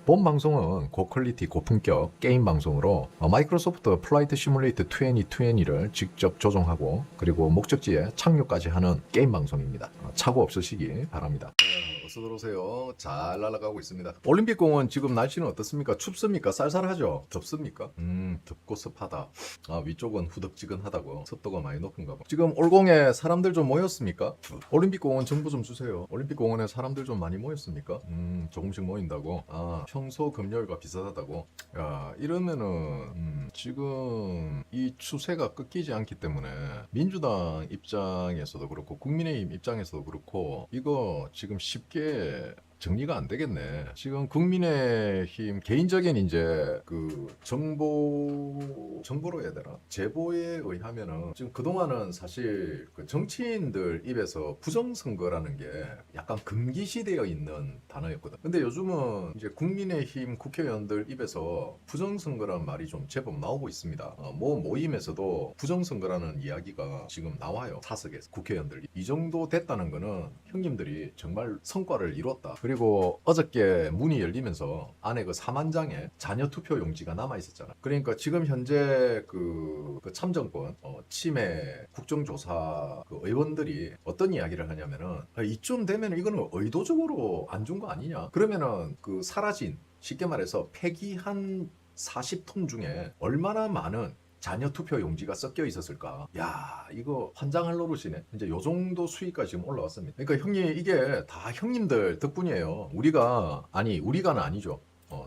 본 방송은 고퀄리티 고품격 게임 방송으로 마이크로소프트 플라이트 시뮬레이터 2020를 직접 조종하고 그리고 목적지에 착륙까지 하는 게임 방송입니다. 착오 없으시기 바랍니다. 어서 들어오세요. 잘 날아가고 있습니다. 올림픽공원 지금 날씨는 어떻습니까? 춥습니까? 쌀쌀하죠? 덥습니까? 덥고 습하다. 위쪽은 후덥지근하다고. 습도가 많이 높은가 봐. 지금 올공에 사람들 좀 모였습니까? 올림픽공원 정보 좀 주세요. 올림픽공원에 사람들 좀 많이 모였습니까? 조금씩 모인다고. 평소 금요일과 비슷하다고. 야, 이러면은 지금 이 추세가 끊기지 않기 때문에 민주당 입장에서도 그렇고 국민의힘 입장에서도 그렇고 이거 지금 쉽게 정리가 안 되겠네. 지금 국민의힘 개인적인 이제 그 정보로 해야 되나? 제보에 의하면은 지금 그동안은 사실 그 정치인들 입에서 부정선거라는 게 약간 금기시되어 있는 단어였거든. 근데 요즘은 이제 국민의힘 국회의원들 입에서 부정선거라는 말이 좀 제법 나오고 있습니다. 모임에서도 부정선거라는 이야기가 지금 나와요. 사석에서 국회의원들. 이 정도 됐다는 거는 형님들이 정말 성과를 이뤘다. 그리고 어저께 문이 열리면서 안에 그 4만 장의 자녀 투표 용지가 남아 있었잖아. 그러니까 지금 현재 그 참정권 치매 국정조사 그 의원들이 어떤 이야기를 하냐면은 이쯤 되면 이거는 의도적으로 안 준 거 아니냐. 그러면은 그 사라진 쉽게 말해서 폐기한 40톤 중에 얼마나 많은 자녀 투표 용지가 섞여 있었을까? 야, 이거 환장할 노릇이네. 이제 요 정도 수위까지 지금 올라왔습니다. 그러니까 형님, 이게 다 형님들 덕분이에요. 우리가는 아니죠.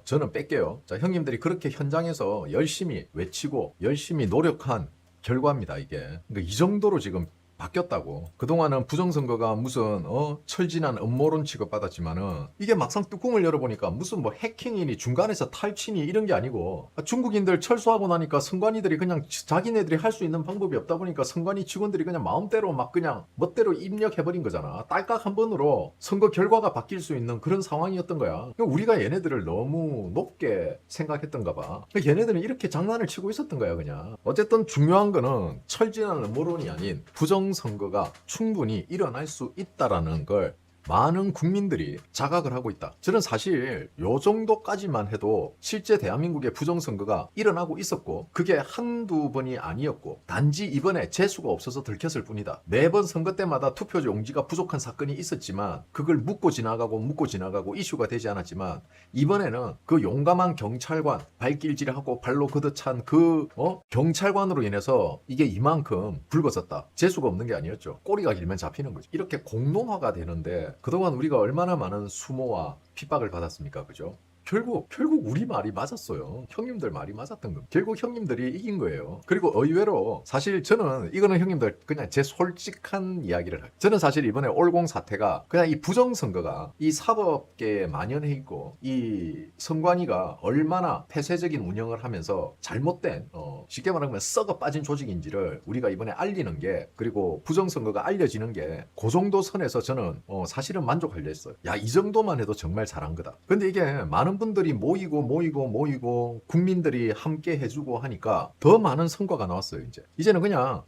저는 뺄게요. 자, 형님들이 그렇게 현장에서 열심히 외치고 열심히 노력한 결과입니다, 이게. 그러니까 이 정도로 지금 바뀌었다고. 그동안은 부정선거가 무슨 철진한 음모론 취급받았지만은 이게 막상 뚜껑을 열어보니까 무슨 뭐 해킹이니 중간에서 탈취니 이런 게 아니고 중국인들 철수하고 나니까 선관위들이 그냥 자기네들이 할 수 있는 방법이 없다 보니까 선관위 직원들이 그냥 마음대로 막 그냥 멋대로 입력해버린 거잖아. 딸깍 한 번으로 선거 결과가 바뀔 수 있는 그런 상황이었던 거야. 우리가 얘네들을 너무 높게 생각했던가 봐. 얘네들은 이렇게 장난을 치고 있었던 거야 그냥. 어쨌든 중요한 거는 철진한 음모론이 아닌 부정선거가 충분히 일어날 수 있다라는 걸 많은 국민들이 자각을 하고 있다. 저는 사실 요 정도까지만 해도 실제 대한민국의 부정선거가 일어나고 있었고 그게 한두 번이 아니었고 단지 이번에 재수가 없어서 들켰을 뿐이다. 매번 선거 때마다 투표지 용지가 부족한 사건이 있었지만 그걸 묻고 지나가고 이슈가 되지 않았지만 이번에는 그 용감한 경찰관 발길질하고 발로 걷어찬 그 경찰관으로 인해서 이게 이만큼 붉어졌다. 재수가 없는 게 아니었죠. 꼬리가 길면 잡히는 거죠. 이렇게 공론화가 되는데 그동안 우리가 얼마나 많은 수모와 핍박을 받았습니까? 그죠? 결국 우리 말이 맞았어요. 형님들 말이 맞았던 겁니다. 결국 형님들이 이긴 거예요. 그리고 의외로 사실 저는 이거는 형님들 그냥 제 솔직한 이야기를 할게요. 저는 사실 이번에 올공 사태가 그냥 이 부정선거가 이 사법계에 만연해 있고 이 선관위가 얼마나 폐쇄적인 운영을 하면서 잘못된 쉽게 말하면 썩어 빠진 조직인지를 우리가 이번에 알리는 게 그리고 부정선거가 알려지는 게 그 정도 선에서 저는 사실은 만족하려 했어요. 야, 이 정도만 해도 정말 잘한 거다. 근데 이게 많은 분들이 모이고 국민들이 함께 해주고 하니까 더 많은 성과가 나왔어요. 이제는 그냥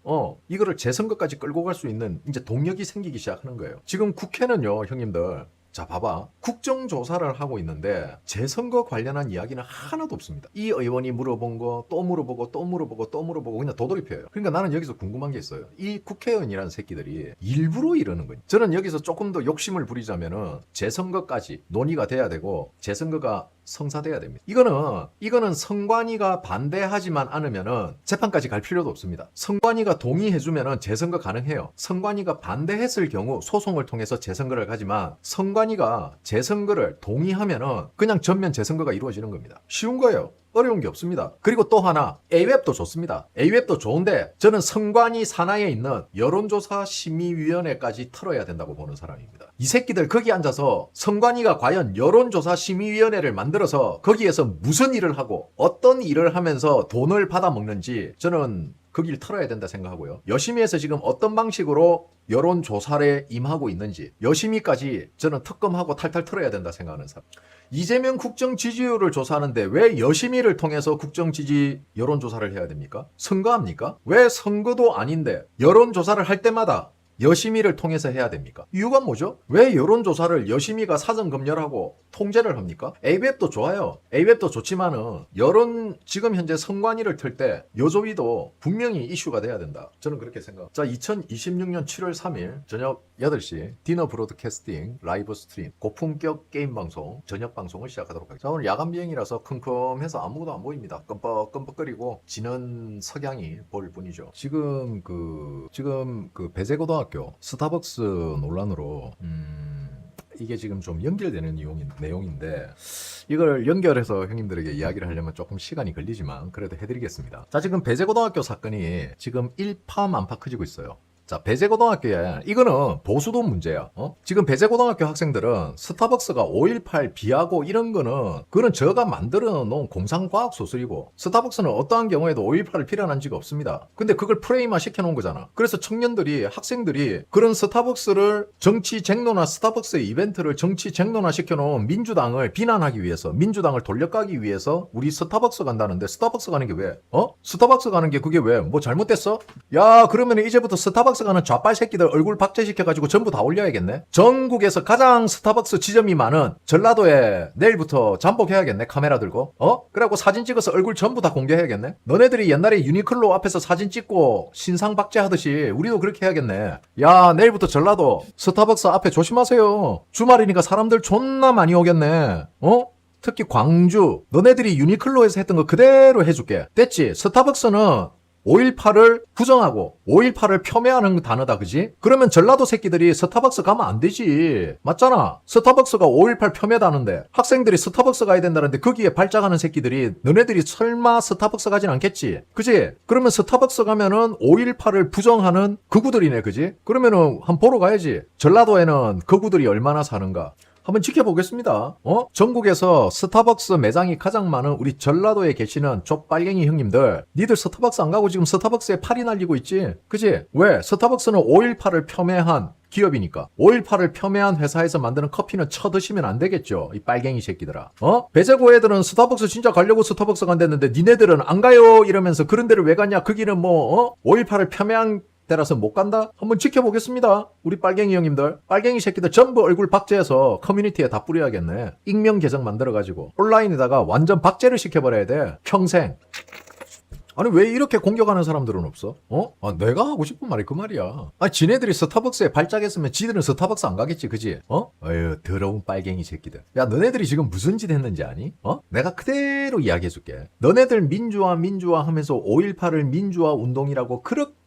이거를 재선거까지 끌고 갈 수 있는 이제 동력이 생기기 시작하는 거예요. 지금 국회는요, 형님들. 자, 봐봐. 국정조사를 하고 있는데 재선거 관련한 이야기는 하나도 없습니다. 이 의원이 물어본 거 또 물어보고 그냥 도돌이표예요. 그러니까 나는 여기서 궁금한 게 있어요. 이 국회의원이라는 새끼들이 일부러 이러는 거예요. 저는 여기서 조금 더 욕심을 부리자면은 재선거까지 논의가 돼야 되고 재선거가 성사돼야 됩니다. 이거는 선관위가 반대하지만 않으면은 재판까지 갈 필요도 없습니다. 선관위가 동의해주면은 재선거 가능해요. 선관위가 반대했을 경우 소송을 통해서 재선거를 가지만 선관위가 재선거를 동의하면은 그냥 전면 재선거가 이루어지는 겁니다. 쉬운 거예요. 어려운 게 없습니다. 그리고 또 하나 A웹도 좋습니다. A웹도 좋은데 저는 선관위 산하에 있는 여론조사 심의위원회까지 털어야 된다고 보는 사람입니다. 이 새끼들 거기 앉아서 선관위가 과연 여론조사 심의위원회를 만들어서 거기에서 무슨 일을 하고 어떤 일을 하면서 돈을 받아먹는지 저는 거기를 털어야 된다 생각하고요. 여심위에서 지금 어떤 방식으로 여론조사에 임하고 있는지 여심위까지 저는 특검하고 탈탈 털어야 된다 생각하는 사람. 이재명 국정 지지율을 조사하는데 왜 여심위를 통해서 국정 지지 여론조사를 해야 됩니까? 선거합니까? 왜 선거도 아닌데 여론조사를 할 때마다 여심위를 통해서 해야 됩니까? 이유가 뭐죠? 왜 여론조사를 여심위가 사전검열하고 통제를 합니까? ABEP도 좋아요. ABEP도 좋지만은 지금 현재 선관위를 틀 때 여조위도 분명히 이슈가 돼야 된다. 저는 그렇게 생각합니다. 자, 2026년 7월 3일 저녁 8시 디너 브로드캐스팅 라이브 스트림 고품격 게임 방송 저녁 방송을 시작하도록 하겠습니다. 자, 오늘 야간 비행이라서 컴컴해서 아무것도 안 보입니다. 끔뻑끔뻑거리고 지는 석양이 보일 뿐이죠. 지금 그 배재고등학교 스타벅스 논란으로 이게 지금 좀 연결되는 내용인데 이걸 연결해서 형님들에게 이야기를 하려면 조금 시간이 걸리지만 그래도 해드리겠습니다. 자, 지금 배재고등학교 사건이 지금 일파만파 커지고 있어요. 자, 배재고등학교에 이거는 보수도 문제야. 지금 배재고등학교 학생들은 스타벅스가 518 비하고 이런 거는 그건 저가 만들어 놓은 공상과학 소설이고 스타벅스는 어떠한 경우에도 518을 필요한 지가 없습니다. 근데 그걸 프레임화 시켜놓은 거잖아. 그래서 학생들이 그런 스타벅스를 정치 쟁론화 스타벅스의 이벤트를 정치 쟁론화 시켜놓은 민주당을 비난하기 위해서 민주당을 돌려가기 위해서 우리 스타벅스 간다는데 스타벅스 가는 게 왜? 스타벅스 가는 게 그게 왜? 뭐 잘못됐어? 야, 그러면 이제부터 스타벅스 가는 좌빨 새끼들 얼굴 박제시켜가지고 전부 다 올려야겠네. 전국에서 가장 스타벅스 지점이 많은 전라도에 내일부터 잠복해야겠네. 카메라 들고. 그래갖고 사진 찍어서 얼굴 전부 다 공개해야겠네. 너네들이 옛날에 유니클로 앞에서 사진 찍고 신상 박제하듯이 우리도 그렇게 해야겠네. 야, 내일부터 전라도 스타벅스 앞에 조심하세요. 주말이니까 사람들 존나 많이 오겠네. 특히 광주. 너네들이 유니클로에서 했던 거 그대로 해줄게. 됐지? 스타벅스는 518을 부정하고 518을 폄훼하는 단어다, 그지? 그러면 전라도 새끼들이 스타벅스 가면 안 되지. 맞잖아. 스타벅스가 518 폄훼다는데 학생들이 스타벅스 가야 된다는데 거기에 발작하는 새끼들이 너네들이 설마 스타벅스 가진 않겠지? 그지? 그러면 스타벅스 가면은 518을 부정하는 극우들이네, 그지? 그러면은 한번 보러 가야지. 전라도에는 극우들이 얼마나 사는가? 한번 지켜보겠습니다. 전국에서 스타벅스 매장이 가장 많은 우리 전라도에 계시는 족빨갱이 형님들, 니들 스타벅스 안 가고 지금 스타벅스에 팔이 날리고 있지? 그지? 왜? 스타벅스는 518을 폄훼한 기업이니까. 518을 폄훼한 회사에서 만드는 커피는 쳐드시면 안 되겠죠. 이 빨갱이 새끼들아. 배재고 애들은 스타벅스 진짜 가려고 스타벅스 간댔는데 니네들은 안 가요 이러면서 그런 데를 왜 갔냐? 거기는 518을 폄훼한 때라서 못 간다? 한번 지켜보겠습니다. 우리 빨갱이 형님들. 빨갱이 새끼들 전부 얼굴 박제해서 커뮤니티에 다 뿌려야겠네. 익명 계정 만들어가지고 온라인에다가 완전 박제를 시켜버려야 돼. 평생. 아니 왜 이렇게 공격하는 사람들은 없어? 내가 하고 싶은 말이 그 말이야. 아니 지네들이 스타벅스에 발작했으면 지들은 스타벅스 안 가겠지, 그지? 어휴, 더러운 빨갱이 새끼들. 야, 너네들이 지금 무슨 짓 했는지 아니? 내가 그대로 이야기해줄게. 너네들 민주화 하면서 5.18을 민주화 운동이라고 그렇게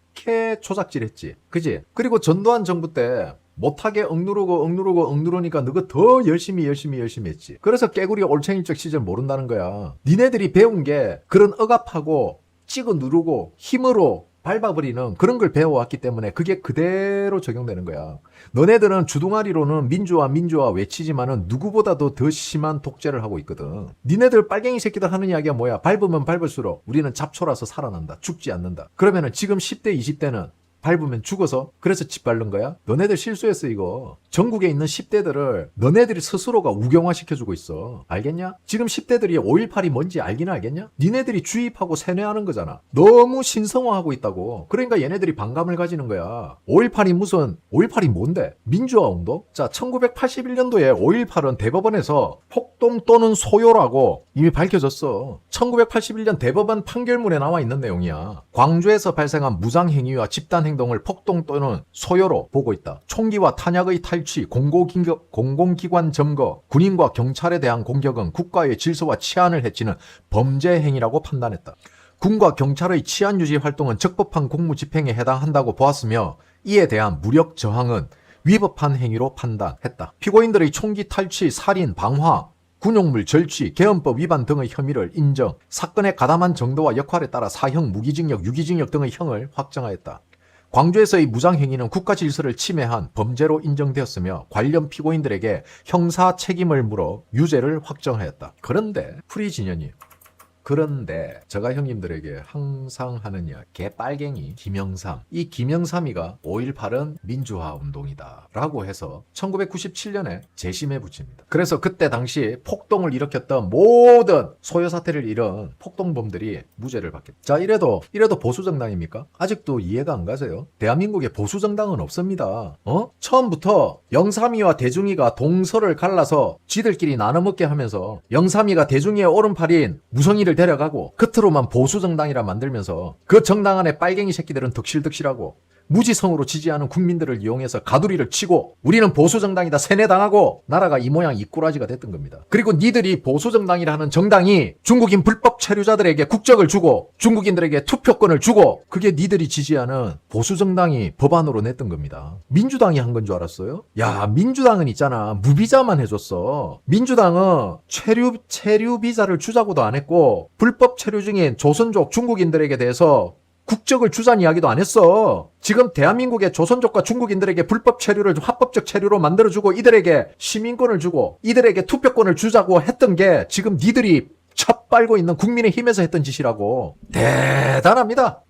초작질했지, 그지? 그리고 전두환 정부 때 못하게 억누르니까 너가 더 열심히 했지. 그래서 깨구리 올챙이적 시절 모른다는 거야. 니네들이 배운 게 그런 억압하고 찍어 누르고 힘으로 밟아버리는 그런 걸 배워왔기 때문에 그게 그대로 적용되는 거야. 너네들은 주둥아리로는 민주화 외치지만은 누구보다도 더 심한 독재를 하고 있거든. 니네들 빨갱이 새끼들 하는 이야기가 뭐야? 밟으면 밟을수록 우리는 잡초라서 살아난다. 죽지 않는다. 그러면은 지금 10대 20대는 밟으면 죽어서 그래서 짓밟는 거야? 너네들 실수했어 이거. 전국에 있는 10대들을 너네들이 스스로가 우경화시켜주고 있어. 알겠냐? 지금 10대들이 5.18이 뭔지 알긴 알겠냐? 니네들이 주입하고 세뇌하는 거잖아. 너무 신성화하고 있다고. 그러니까 얘네들이 반감을 가지는 거야. 5.18이 뭔데? 민주화 운동? 자, 1981년도에 5.18은 대법원에서 폭동 또는 소요라고 이미 밝혀졌어. 1981년 대법원 판결문에 나와 있는 내용이야. 광주에서 발생한 무장행위와 집단행동을 폭동 또는 소요로 보고 있다. 총기와 탄약의 탈취, 공공기관 점거, 군인과 경찰에 대한 공격은 국가의 질서와 치안을 해치는 범죄 행위라고 판단했다. 군과 경찰의 치안 유지 활동은 적법한 공무 집행에 해당한다고 보았으며 이에 대한 무력 저항은 위법한 행위로 판단했다. 피고인들의 총기 탈취, 살인, 방화, 군용물 절취, 개헌법 위반 등의 혐의를 인정, 사건의 가담한 정도와 역할에 따라 사형, 무기징역, 유기징역 등의 형을 확정하였다. 광주에서의 무장행위는 국가 질서를 침해한 범죄로 인정되었으며 관련 피고인들에게 형사 책임을 물어 유죄를 확정하였다. 그런데 프리진현이 그런데 제가 형님들에게 항상 하는 이야기, 개빨갱이 김영삼, 이 김영삼이가 5.18은 민주화 운동이다 라고 해서 1997년에 재심해 붙입니다. 그래서 그때 당시 폭동을 일으켰던 모든 소요사태를 이룬 폭동범들이 무죄를 받겠다. 자, 이래도 보수정당입니까? 아직도 이해가 안 가세요? 대한민국에 보수정당은 없습니다. 처음부터 영삼이와 대중이가 동서를 갈라서 지들끼리 나눠먹게 하면서 영삼이가 대중이의 오른팔인 무성이를 데려가고 끝으로만 보수정당이라 만들면서 그 정당 안에 빨갱이 새끼들은 득실득실하고 무지성으로 지지하는 국민들을 이용해서 가두리를 치고 우리는 보수정당이다 세뇌당하고 나라가 이 모양 이 꼬라지가 됐던 겁니다. 그리고 니들이 보수정당이라 하는 정당이 중국인 불법 체류자들에게 국적을 주고 중국인들에게 투표권을 주고 그게 니들이 지지하는 보수정당이 법안으로 냈던 겁니다. 민주당이 한 건 줄 알았어요? 야, 민주당은 있잖아, 무비자만 해줬어. 민주당은 체류 비자를 주자고도 안 했고 불법 체류 중인 조선족 중국인들에게 대해서 국적을 주자는 이야기도 안 했어. 지금 대한민국의 조선족과 중국인들에게 불법 체류를 합법적 체류로 만들어주고 이들에게 시민권을 주고 이들에게 투표권을 주자고 했던 게 지금 니들이 첫 빨고 있는 국민의힘에서 했던 짓이라고. 대단합니다.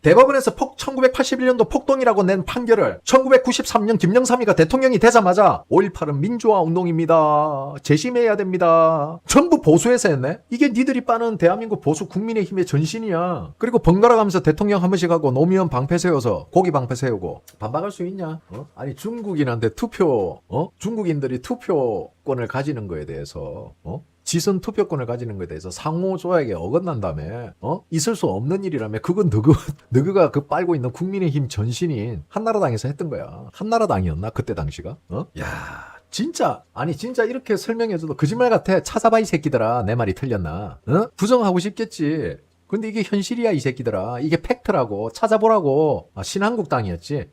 대법원에서 1981년도 폭동이라고 낸 판결을 1993년 김영삼이가 대통령이 되자마자 5.18은 민주화 운동입니다, 재심해야 됩니다, 전부 보수에서 했네. 이게 니들이 빠는 대한민국 보수 국민의힘의 전신이야. 그리고 번갈아 가면서 대통령 한 번씩 하고 노무현 방패 세워서 고기 방패 세우고 반박할 수 있냐? 아니 중국인한테 중국인들이 투표권을 가지는 거에 대해서 지선 투표권을 가지는 것에 대해서 상호 조약에 어긋난다며, 있을 수 없는 일이라며. 그건 너그가 그 빨고 있는 국민의힘 전신인 한나라당에서 했던 거야. 한나라당이었나 그때 당시가? 야, 진짜 이렇게 설명해줘도 거짓말 같아. 찾아봐 이 새끼들아. 내 말이 틀렸나? 부정하고 싶겠지. 근데 이게 현실이야 이 새끼들아. 이게 팩트라고. 찾아보라고. 신한국당이었지.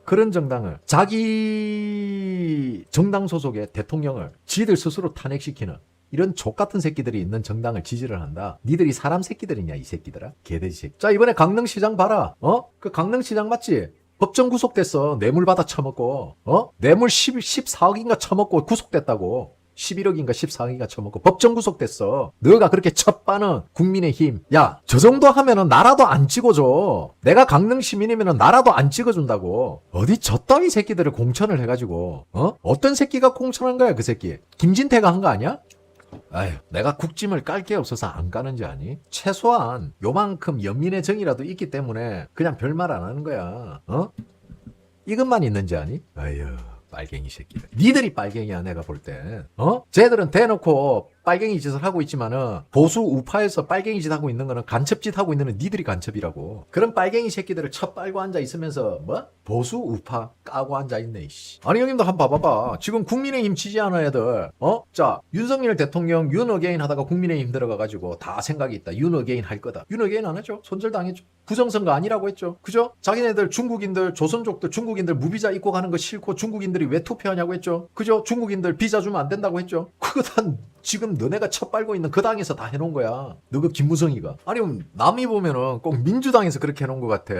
그런 정당을, 자기 정당 소속의 대통령을 지들 스스로 탄핵시키는 이런 족같은 새끼들이 있는 정당을 지지를 한다. 니들이 사람 새끼들이냐 이 새끼들아. 개돼지 새끼. 자, 이번에 강릉시장 봐라. 그 강릉시장 맞지? 법정 구속됐어. 뇌물 받아 처먹고 뇌물 14억인가 처먹고 구속됐다고. 11억인가 14억인가 처먹고 법정 구속됐어. 너가 그렇게 첫바는 국민의힘. 야, 저 정도 하면은 나라도 안 찍어줘. 내가 강릉 시민이면은 나라도 안 찍어준다고. 어디 저 따위 새끼들을 공천을 해가지고 어떤 새끼가 공천한 거야 그 새끼? 김진태가 한 거 아니야? 아휴, 내가 국짐을 깔 게 없어서 안 까는지 아니? 최소한 요만큼 연민의 정이라도 있기 때문에 그냥 별말 안 하는 거야. 이것만 있는지 아니? 아휴, 빨갱이 새끼들. 니들이 빨갱이야 내가 볼 때. 쟤들은 대놓고 빨갱이 짓을 하고 있지만은 보수 우파에서 빨갱이 짓 하고 있는 거는 간첩짓 하고 있는 니들이 간첩이라고. 그런 빨갱이 새끼들을 첫 빨고 앉아 있으면서 보수 우파 까고 앉아 있네 이씨. 아니 형님도 한번 봐봐봐. 지금 국민의힘 지지하는 애들 자, 윤석열 대통령 윤어게인 하다가 국민의힘 들어가가지고 다 생각이 있다. 윤어게인 할 거다. 윤어게인 안 했죠. 손절당했죠. 부정선거 아니라고 했죠. 그죠? 자기네들 중국인들 조선족들 중국인들 무비자 입고 가는 거 싫고 중국인들이 왜 투표하냐고 했죠. 그죠? 중국인들 비자 주면 안 된다고 했죠. 그거 다 지금 너네가 첫 빨고 있는 그 당에서 다 해놓은 거야. 너 그 김무성이가. 아니 남이 보면은 꼭 민주당에서 그렇게 해놓은 것 같아.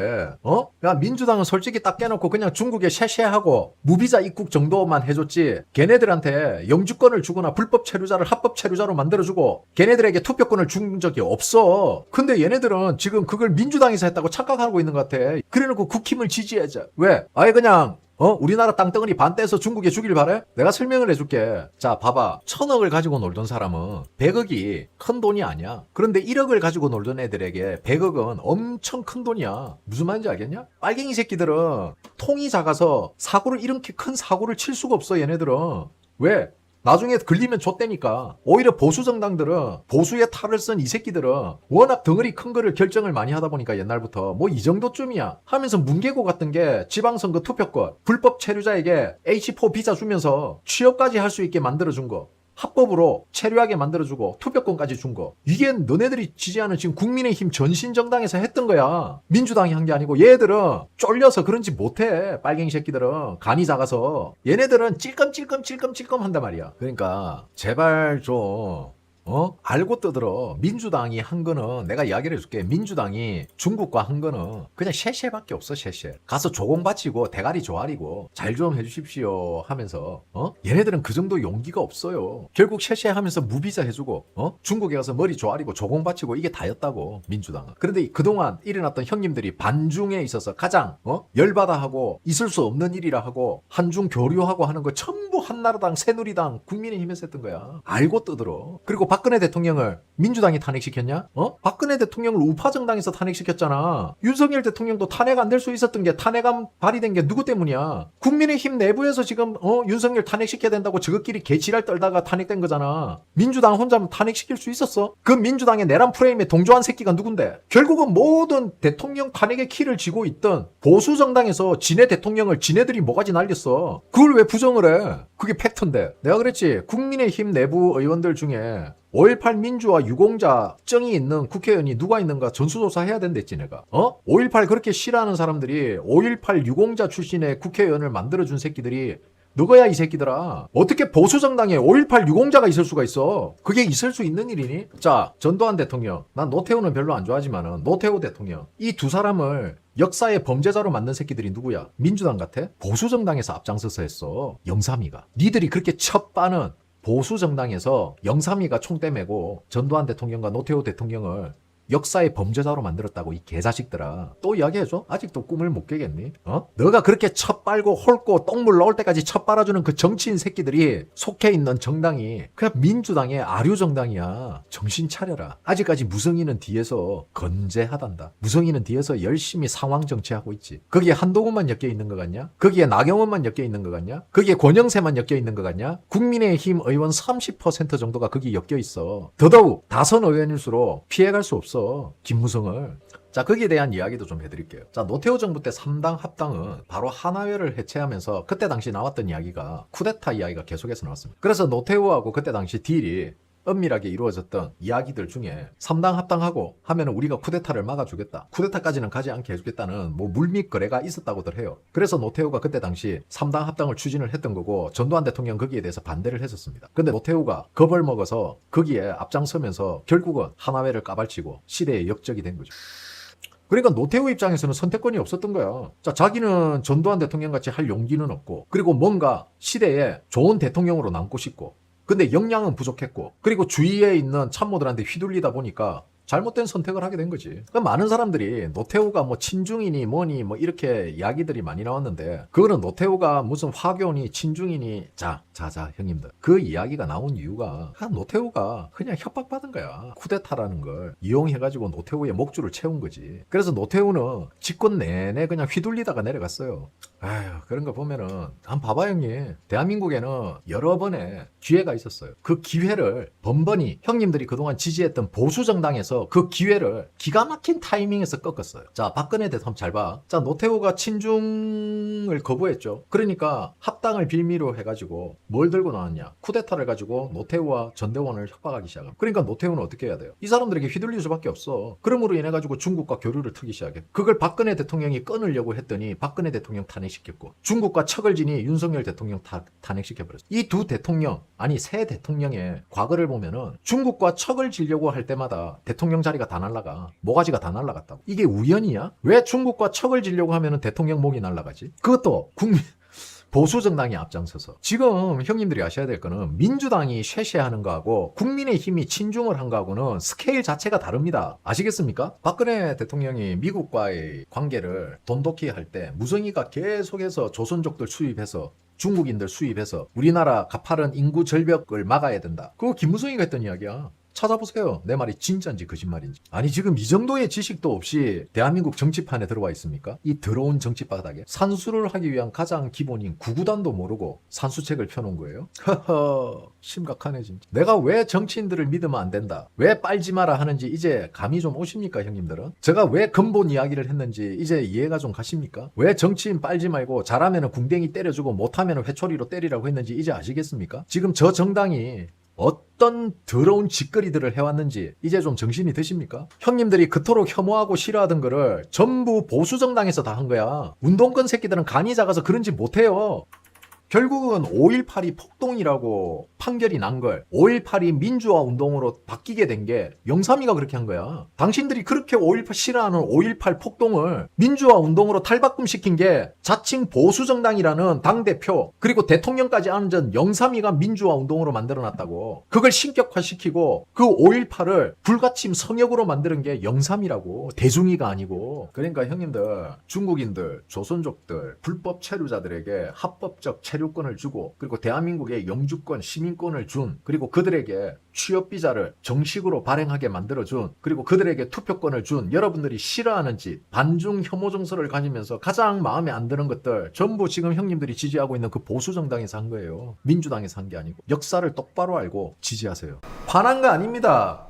야, 민주당은 솔직히 딱 깨놓고 그냥 중국에 셰셰하고 무비자 입국 정도만 해줬지 걔네들한테 영주권을 주거나 불법 체류자를 합법 체류자로 만들어주고 걔네들에게 투표권을 준 적이 없어. 근데 얘네들은 지금 그걸 민주당에서 했다고 착각하고 있는 것 같아. 그래놓고 국힘을 지지하자. 왜? 아예 그냥 우리나라 땅덩어리 반 떼서 중국에 주길 바래? 내가 설명을 해줄게. 자, 봐봐. 1,000억을 가지고 놀던 사람은 100억이 큰 돈이 아니야. 그런데 1억을 가지고 놀던 애들에게 100억은 엄청 큰 돈이야. 무슨 말인지 알겠냐? 빨갱이 새끼들은 통이 작아서 이렇게 큰 사고를 칠 수가 없어, 얘네들은. 왜? 나중에 걸리면 좆대니까. 오히려 보수 정당들은, 보수의 탈을 쓴 이 새끼들은 워낙 덩어리 큰 거를 결정을 많이 하다 보니까 옛날부터 뭐 이 정도쯤이야 하면서 문개고 같은 게 지방선거 투표권 불법 체류자에게 H4 비자 주면서 취업까지 할 수 있게 만들어준 거, 합법으로 체류하게 만들어주고 투표권까지 준 거, 이게 너네들이 지지하는 지금 국민의힘 전신정당에서 했던 거야. 민주당이 한 게 아니고. 얘들은 쫄려서 그런지 못해. 빨갱이 새끼들은 간이 작아서. 얘네들은 찔끔찔끔 한단 말이야. 그러니까 제발 좀 알고 떠들어. 민주당이 한 거는 내가 이야기를 해줄게. 민주당이 중국과 한 거는 그냥 쉐쉐밖에 없어. 쉐쉐. 가서 조공 바치고 대가리 조아리고 잘 좀 해주십시오 하면서 얘네들은 그 정도 용기가 없어요. 결국 쉐쉐 하면서 무비자 해주고 중국에 가서 머리 조아리고 조공 바치고 이게 다였다고 민주당은. 그런데 그동안 일어났던 형님들이 반중에 있어서 가장 열받아 하고 있을 수 없는 일이라 하고 한중 교류하고 하는 거 전부 한나라당, 새누리당, 국민의힘에서 했던 거야. 알고 떠들어. 그리고 박근혜 대통령을 민주당이 탄핵시켰냐? 박근혜 대통령을 우파정당에서 탄핵시켰잖아. 윤석열 대통령도 탄핵 안 될 수 있었던 게 탄핵안 발의된 게 누구 때문이야? 국민의힘 내부에서 지금 윤석열 탄핵시켜야 된다고 저것끼리 개지랄 떨다가 탄핵된 거잖아. 민주당 혼자면 탄핵시킬 수 있었어? 그 민주당의 내란 프레임에 동조한 새끼가 누군데? 결국은 모든 대통령 탄핵의 키를 쥐고 있던 보수정당에서 지네 대통령을 지네들이 뭐가지 날렸어. 그걸 왜 부정을 해? 그게 팩트인데. 내가 그랬지. 국민의힘 내부 의원들 중에 5.18 민주화 유공자 정이 있는 국회의원이 누가 있는가 전수조사 해야 된댔지 내가. 5.18 그렇게 싫어하는 사람들이 5.18 유공자 출신의 국회의원을 만들어준 새끼들이 너거야 이 새끼들아. 어떻게 보수정당에 5.18 유공자가 있을 수가 있어? 그게 있을 수 있는 일이니? 자, 전두환 대통령. 난 노태우는 별로 안 좋아하지만은 노태우 대통령. 이 두 사람을 역사의 범죄자로 만든 새끼들이 누구야? 민주당 같아? 보수정당에서 앞장서서 했어. 영삼이가. 니들이 그렇게 첩빠는 보수정당에서 영삼이가 총대 메고 전두환 대통령과 노태우 대통령을 역사의 범죄자로 만들었다고 이 개자식들아. 또 이야기해줘? 아직도 꿈을 못 깨겠니? 너가 그렇게 첫 빨고 홀고 똥물 넣을 때까지 첫 빨아주는 그 정치인 새끼들이 속해 있는 정당이 그냥 민주당의 아류 정당이야. 정신 차려라. 아직까지 무성이는 뒤에서 건재하단다. 무성이는 뒤에서 열심히 상황 정치하고 있지. 거기에 한동훈만 엮여 있는 것 같냐? 거기에 나경원만 엮여 있는 것 같냐? 거기에 권영세만 엮여 있는 것 같냐? 국민의힘 의원 30% 정도가 거기 엮여 있어. 더더욱 다선 의원일수록 피해갈 수 없어. 김무성을. 자, 거기에 대한 이야기도 좀 해드릴게요. 자, 노태우 정부 때 3당 합당은 바로 하나회를 해체하면서 그때 당시 나왔던 이야기가 쿠데타 이야기가 계속해서 나왔습니다. 그래서 노태우하고 그때 당시 딜이 은밀하게 이루어졌던 이야기들 중에 3당 합당하고 하면은 우리가 쿠데타를 막아주겠다. 쿠데타까지는 가지 않게 해주겠다는 뭐 물밑 거래가 있었다고들 해요. 그래서 노태우가 그때 당시 3당 합당을 추진을 했던 거고 전두환 대통령 거기에 대해서 반대를 했었습니다. 근데 노태우가 겁을 먹어서 거기에 앞장서면서 결국은 하나회를 까발치고 시대의 역적이 된 거죠. 그러니까 노태우 입장에서는 선택권이 없었던 거야. 자, 자기는 전두환 대통령 같이 할 용기는 없고, 그리고 뭔가 시대에 좋은 대통령으로 남고 싶고, 근데 역량은 부족했고, 그리고 주위에 있는 참모들한테 휘둘리다 보니까 잘못된 선택을 하게 된 거지. 그러니까 많은 사람들이 노태우가 뭐 친중이니 뭐니 뭐 이렇게 이야기들이 많이 나왔는데, 그거는 노태우가 무슨 화교니 친중이니 자 형님들, 그 이야기가 나온 이유가 노태우가 그냥 협박받은 거야. 쿠데타라는 걸 이용해가지고 노태우의 목줄을 채운 거지. 그래서 노태우는 집권 내내 그냥 휘둘리다가 내려갔어요. 아휴, 그런 거 보면은 한번 봐봐 형님. 대한민국에는 여러 번의 기회가 있었어요. 그 기회를 번번이 형님들이 그동안 지지했던 보수정당에서 그 기회를 기가 막힌 타이밍에서 꺾었어요. 자, 박근혜 대통령 잘 봐. 자, 노태우가 친중을 거부했죠. 그러니까 합당을 빌미로 해가지고 뭘 들고 나왔냐? 쿠데타를 가지고 노태우와 전대원을 협박하기 시작합니다. 그러니까 노태우는 어떻게 해야 돼요? 이 사람들에게 휘둘릴 수밖에 없어. 그러므로 인해 가지고 중국과 교류를 트기 시작해. 그걸 박근혜 대통령이 끊으려고 했더니 박근혜 대통령 탄핵시켰고, 중국과 척을 지니 윤석열 대통령 탄핵시켜버렸어. 이 두 대통령, 아니 세 대통령의 과거를 보면은 중국과 척을 지려고 할 때마다 대통령 자리가 다 날라가. 모가지가 다 날라갔다고. 이게 우연이야? 왜 중국과 척을 지려고 하면은 대통령 목이 날라가지? 그것도 보수정당이 앞장서서. 지금 형님들이 아셔야 될 거는 민주당이 쉐쉐하는 거하고 국민의힘이 친중을 한 거하고는 스케일 자체가 다릅니다. 아시겠습니까? 박근혜 대통령이 미국과의 관계를 돈독히 할 때 무성이가 계속해서 조선족들 수입해서 중국인들 수입해서 우리나라 가파른 인구 절벽을 막아야 된다. 그거 김무성이가 했던 이야기야. 찾아보세요. 내 말이 진짜인지 거짓말인지. 아니 지금 이 정도의 지식도 없이 대한민국 정치판에 들어와 있습니까? 이 더러운 정치바닥에 산수를 하기 위한 가장 기본인 구구단도 모르고 산수책을 펴놓은 거예요? 허허, 심각하네 진짜. 내가 왜 정치인들을 믿으면 안 된다, 왜 빨지 마라 하는지 이제 감이 좀 오십니까 형님들은? 제가 왜 근본 이야기를 했는지 이제 이해가 좀 가십니까? 왜 정치인 빨지 말고 잘하면 궁뎅이 때려주고 못하면 회초리로 때리라고 했는지 이제 아시겠습니까? 지금 저 정당이 어떤 더러운 짓거리들을 해왔는지 이제 좀 정신이 드십니까? 형님들이 그토록 혐오하고 싫어하던 거를 전부 보수정당에서 다 한 거야. 운동권 새끼들은 간이 작아서 그런지 못해요. 결국은 5.18이 폭동이라고 판결이 난 걸 5.18이 민주화 운동으로 바뀌게 된 게 영삼이가 그렇게 한 거야. 당신들이 그렇게 5.18 싫어하는 5.18 폭동을 민주화 운동으로 탈바꿈시킨 게 자칭 보수정당이라는 당대표 그리고 대통령까지 앉은 영삼이가 민주화 운동으로 만들어놨다고. 그걸 신격화시키고 그 5.18을 불가침 성역으로 만드는 게 영삼이라고. 대중이가 아니고. 그러니까 형님들, 중국인들, 조선족들, 불법 체류자들에게 합법적 체류권을 주고 그리고 대한민국의 영주권, 시민권을 준 그리고 그들에게 취업비자를 정식으로 발행하게 만들어준 그리고 그들에게 투표권을 준 여러분들이 싫어하는 짓, 반중 혐오 정서를 가지면서 가장 마음에 안 드는 것들 전부 지금 형님들이 지지하고 있는 그 보수정당에서 한 거예요. 민주당에서 한 게 아니고. 역사를 똑바로 알고 지지하세요. 화난 거 아닙니다.